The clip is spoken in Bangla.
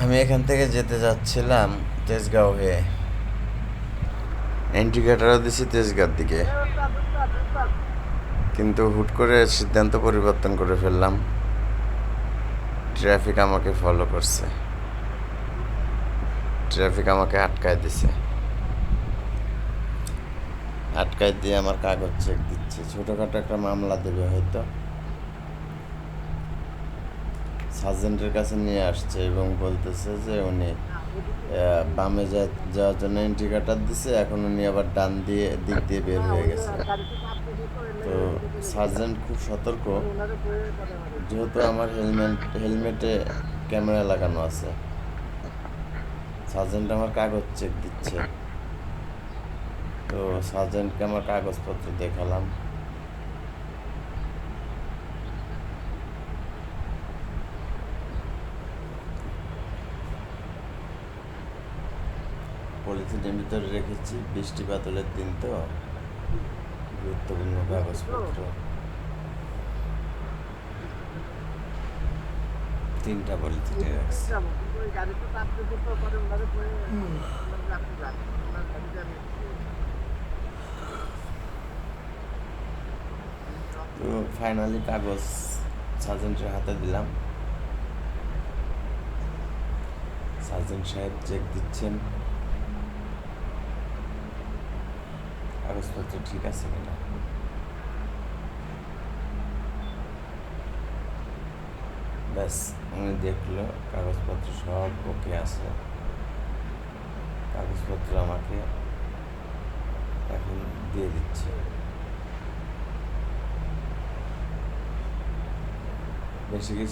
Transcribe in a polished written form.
আমি এখান থেকে যেতে যাচ্ছিলাম তেজগাঁও হয়ে। ইন্ডিকেটারও দিছি তেজগাঁর দিকে, কিন্তু হুট করে সিদ্ধান্ত পরিবর্তন করে ফেললাম। ট্রাফিক আমাকে ফলো করছে, ট্রাফিক আমাকে আটকায় দিছে, আটকায় দিয়ে আমার কাগজ চেক দিচ্ছে। ছোটোখাটো একটা মামলা দেবে হয়তো। সার্জেন্টের কাছে নিয়ে আসছে এবং বলতেছে যে উনি বামে যাওয়ার জন্য ইন্ডিকেটার দিছে, এখন উনি আবার ডান দিক দিয়ে বের হয়ে গেছে। তো সার্জেন্ট খুব সতর্ক, যেহেতু আমার হেলমেটে ক্যামেরা লাগানো আছে। সার্জেন্ট আমার কাগজ চেক দিচ্ছে, তো সার্জেন্টকে আমার কাগজপত্র দেখালাম। পলিথিনের ভিতরে রেখেছি, বৃষ্টি বাদলের দিন তো, গুরুত্বপূর্ণ কাগজপত্র। 3টা পলিথিনে রাখছি। তো ফাইনালি কাগজ সার্জেন্টের হাতে দিলাম। সার্জেন্ট সাহেব চেক দিচ্ছেন কাগজপত্র ঠিক আছে কিনা। ব্যাস, উনি দেখলো কাগজপত্র সব ওকে আছে। কাগজপত্র আমাকে এখন দিয়ে দিচ্ছে। বেশি কিছু